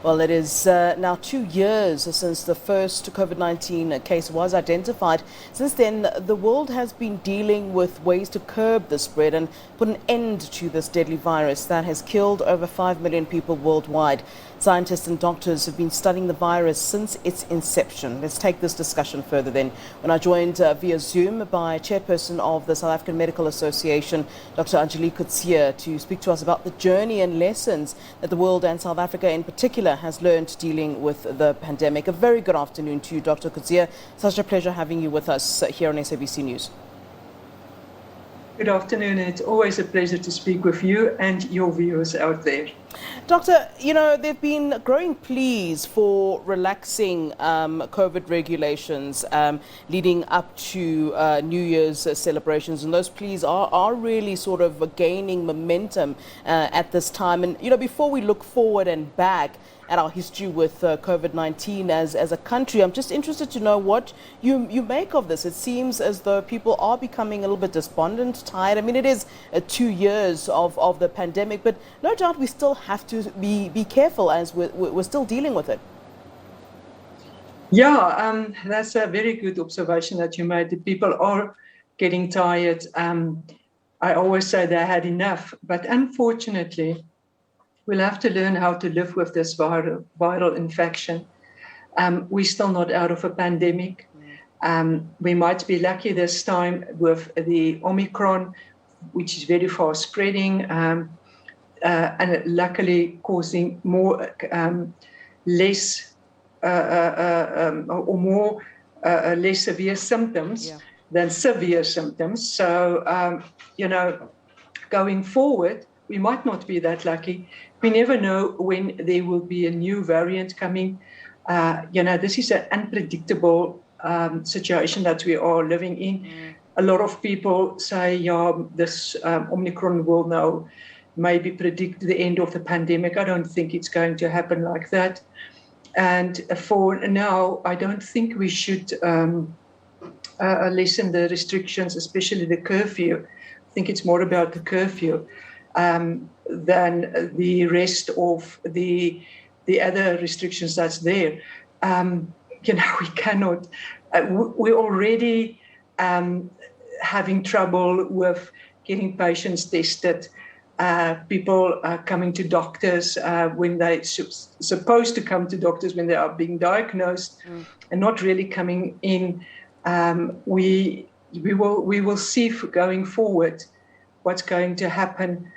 Well, it is now 2 years since the first COVID-19 case was identified. Since then, the world has been dealing with ways to curb the spread and put an end to this deadly virus that has killed over 5 million people worldwide. Scientists and doctors have been studying the virus since its inception. Let's take this discussion further then. When I joined via Zoom by chairperson of the South African Medical Association, Dr. Angelique Coetzee, to speak to us about the journey and lessons that the world and South Africa in particular has learned dealing with the pandemic. A very good afternoon to you, Dr. Coetzee. Such a pleasure having you with us here on SABC News. Good afternoon. It's always a pleasure to speak with you and your viewers out there. Doctor, there have been growing pleas for relaxing COVID regulations leading up to New Year's celebrations, and those pleas are really sort of gaining momentum at this time. And before we look forward and back at our history with COVID-19 as a country, I'm just interested to know what you make of this. It seems as though people are becoming a little bit despondent, tired. I mean, it is 2 years of the pandemic, but no doubt we still have to be careful as we're still dealing with it. Yeah, that's a very good observation that you made. The people are getting tired. I always say they had enough, but unfortunately, we'll have to learn how to live with this viral infection. We're still not out of a pandemic. We might be lucky this time with the Omicron, which is very fast spreading, and luckily causing more less severe symptoms than severe symptoms. So, going forward, we might not be that lucky. We never know when there will be a new variant coming. This is an unpredictable situation that we are living in. A lot of people say, this Omicron will now maybe predict the end of the pandemic. I don't think it's going to happen like that. And for now, I don't think we should lessen the restrictions, especially the curfew. I think it's more about the curfew than the rest of the other restrictions that's there. We cannot. We're already having trouble with getting patients tested. People are coming to doctors when they're supposed to come to doctors when they are being diagnosed and not really coming in. We will see going forward what's going to happen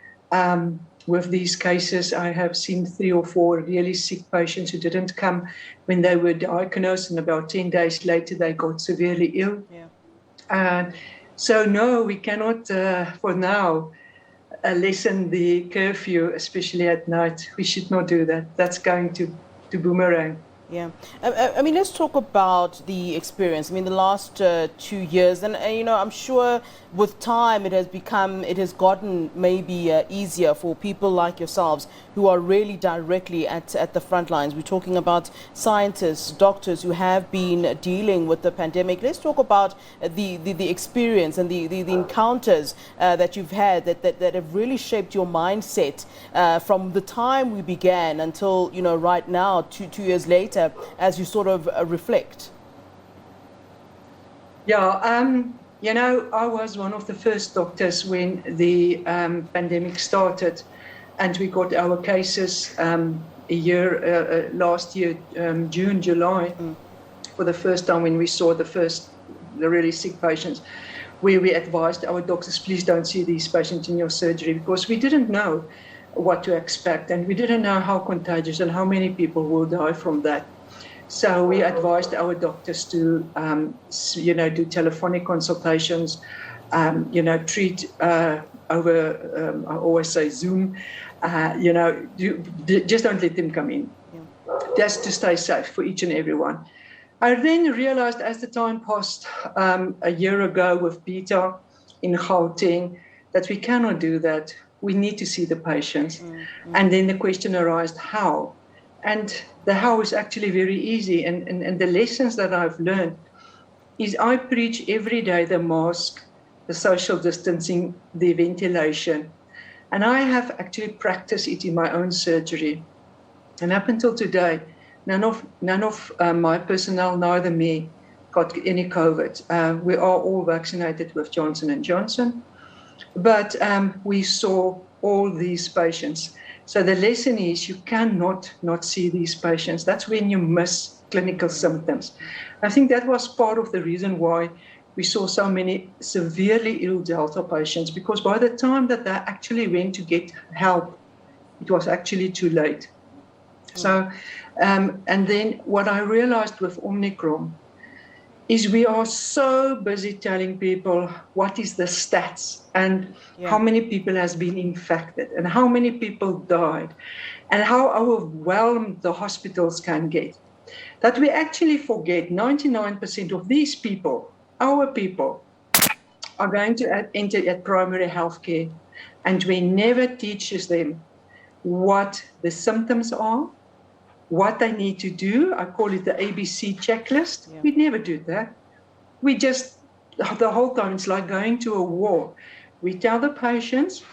with these cases. I have seen 3 or 4 really sick patients who didn't come when they were diagnosed, and about 10 days later they got severely ill. So no, we cannot for now lessen the curfew, especially at night. We should not do that. That's going to boomerang. Yeah. Let's talk about the experience. The last 2 years, and I'm sure with time it has gotten maybe easier for people like yourselves who are really directly at the front lines. We're talking about scientists, doctors who have been dealing with the pandemic. Let's talk about the experience and the encounters that you've had that have really shaped your mindset from the time we began until right now, two years later, as you sort of reflect. I was one of the first doctors when the pandemic started, and we got our cases last year, June, July, for the first time when we saw the really sick patients, where we advised our doctors, please don't see these patients in your surgery, because we didn't know what to expect, and we didn't know how contagious and how many people will die from that. So we advised our doctors to, do telephonic consultations, treat over, I always say Zoom, just don't let them come in, just to stay safe for each and every one. I then realized as the time passed a year ago with Peter in Gauteng that we cannot do that. We need to see the patients. And then the question arose, how? And the how is actually very easy. And the lessons that I've learned is I preach every day the mask, the social distancing, the ventilation. And I have actually practiced it in my own surgery. And up until today, none of my personnel, neither me, got any COVID. We are all vaccinated with Johnson & Johnson, but we saw all these patients. So the lesson is you cannot not see these patients. That's when you miss clinical symptoms. I think that was part of the reason why we saw so many severely ill Delta patients, because by the time that they actually went to get help, it was actually too late. So, and then what I realized with Omicron is we are so busy telling people what is the stats and how many people has been infected and how many people died and how overwhelmed the hospitals can get, that we actually forget 99% of these people, our people, are going to enter at primary health care, and we never teaches them what the symptoms are, what they need to do. I call it the ABC checklist. Yeah. We never do that. We just, the whole time, it's like going to a war. We tell the patients,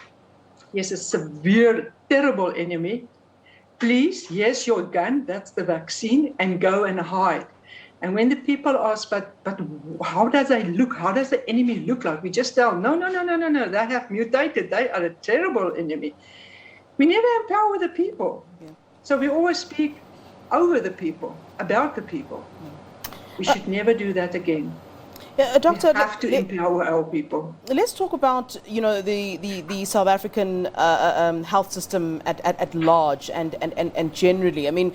yes, a severe, terrible enemy. Please, yes, your gun, that's the vaccine, and go and hide. And when the people ask, but how does they look? How does the enemy look like? We just tell, no, they have mutated. They are a terrible enemy. We never empower the people. Yeah. So we always speak over the people, about the people. We should never do that again. Doctor, we have to empower our people. Let's talk about, the South African health system at large and generally. I mean,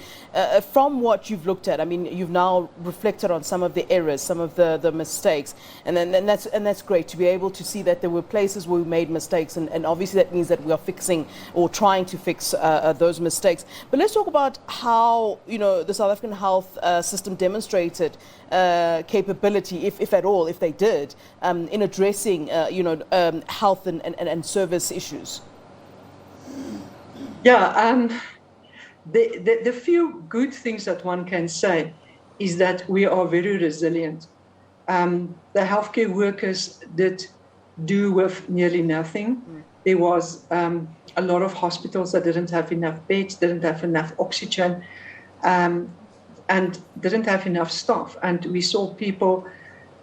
from what you've looked at, I mean, you've now reflected on some of the errors, some of the mistakes, and that's great to be able to see that there were places where we made mistakes, and obviously that means that we are fixing or trying to fix those mistakes. But let's talk about how the South African health system demonstrated capability, if at all, if they did, in addressing, health and service issues. Yeah, the few good things that one can say is that we are very resilient. The healthcare workers did do with nearly nothing. There was a lot of hospitals that didn't have enough beds, didn't have enough oxygen, and didn't have enough staff. And we saw people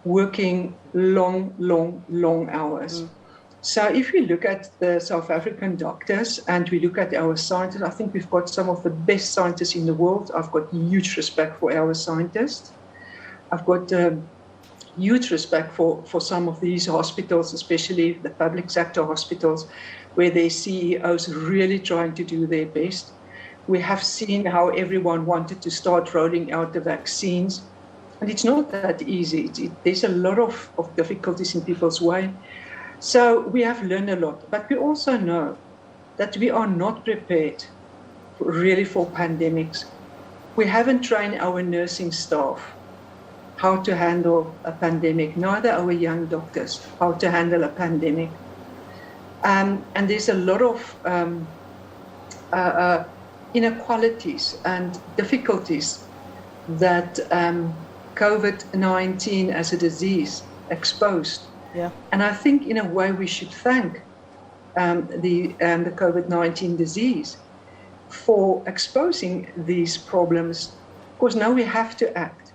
working long hours. So if we look at the South African doctors and we look at our scientists, I think we've got some of the best scientists in the world. I've got huge respect for our scientists. I've got huge respect for some of these hospitals, especially the public sector hospitals, where their CEOs are really trying to do their best. We have seen how everyone wanted to start rolling out the vaccines. And it's not that easy. There's a lot of difficulties in people's way. So we have learned a lot. But we also know that we are not prepared really for pandemics. We haven't trained our nursing staff how to handle a pandemic, neither our young doctors how to handle a pandemic. And there's a lot of inequalities and difficulties that COVID-19 as a disease exposed. Yeah. And I think in a way we should thank the COVID-19 disease for exposing these problems, because now we have to act.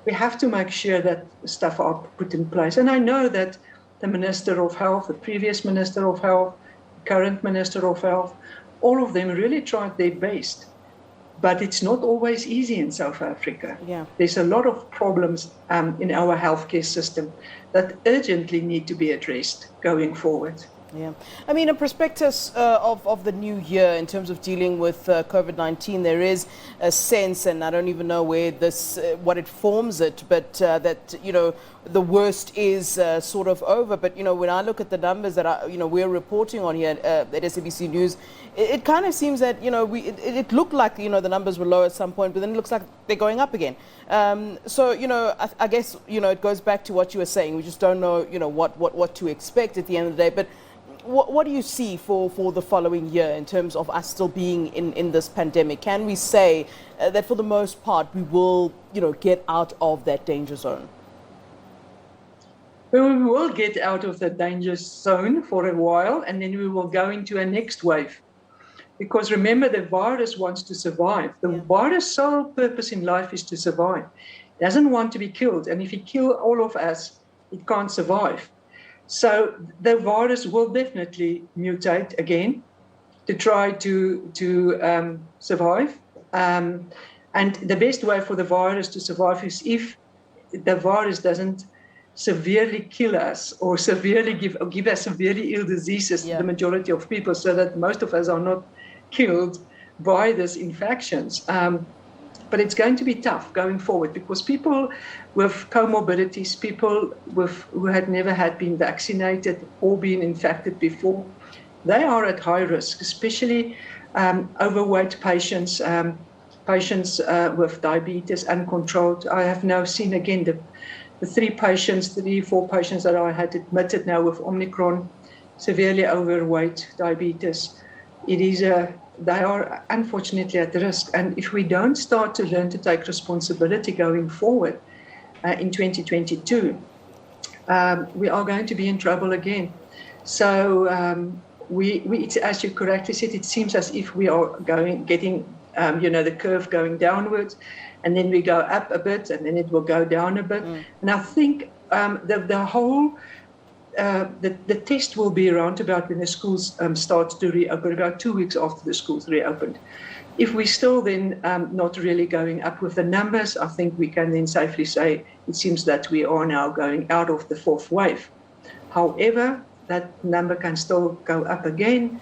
We have to make sure that stuff are put in place. And I know that the Minister of Health, the previous Minister of Health, current Minister of Health, all of them really tried their best. But it's not always easy in South Africa. Yeah. There's a lot of problems in our healthcare system that urgently need to be addressed going forward. Yeah. I mean, a prospectus of the new year in terms of dealing with COVID-19, there is a sense, and I don't even know where this, what it forms it, but that, the worst is sort of over. But, when I look at the numbers that, we're reporting on here at SABC News, it kind of seems that, it looked like, the numbers were low at some point, but then it looks like they're going up again. So, I guess, it goes back to what you were saying. We just don't know, what to expect at the end of the day. But what do you see for the following year in terms of us still being in this pandemic? Can we say that for the most part we will, get out of that danger zone? Well, we will get out of the danger zone for a while, and then we will go into a next wave. Because remember, the virus wants to survive. The virus' sole purpose in life is to survive. It doesn't want to be killed. And if it kills all of us, it can't survive. So the virus will definitely mutate again to try to survive. And the best way for the virus to survive is if the virus doesn't severely kill us or severely give us severely ill diseases to the majority of people, so that most of us are not killed by these infections. But it's going to be tough going forward, because people with comorbidities, people who had never been vaccinated or been infected before, they are at high risk, especially overweight patients, patients with diabetes uncontrolled. I have now seen again the 4 patients that I had admitted now with Omicron, severely overweight, diabetes. They are unfortunately at risk. And if we don't start to learn to take responsibility going forward in 2022, we are going to be in trouble again. So it's, as you correctly said, it seems as if we are getting the curve going downwards, and then we go up a bit, and then it will go down a bit. And I think the whole the test will be around about when the schools start to reopen, about 2 weeks after the schools reopened. If we're still then not really going up with the numbers, I think we can then safely say it seems that we are now going out of the 4th wave. However, that number can still go up again.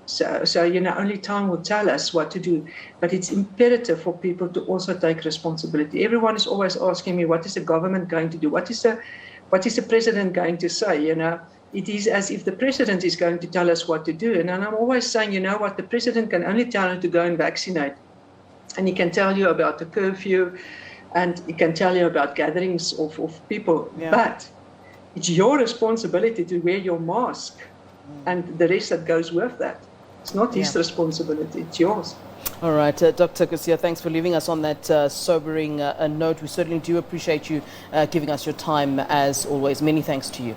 So only time will tell us what to do. But it's imperative for people to also take responsibility. Everyone is always asking me, what is the government going to do? What is the president going to say? It is as if the president is going to tell us what to do. And I'm always saying, the president can only tell you to go and vaccinate. And he can tell you about the curfew, and he can tell you about gatherings of people. Yeah. But it's your responsibility to wear your mask and the rest that goes with that. It's not his responsibility, it's yours. All right, Dr. Coetzee, thanks for leaving us on that sobering note. We certainly do appreciate you giving us your time as always. Many thanks to you.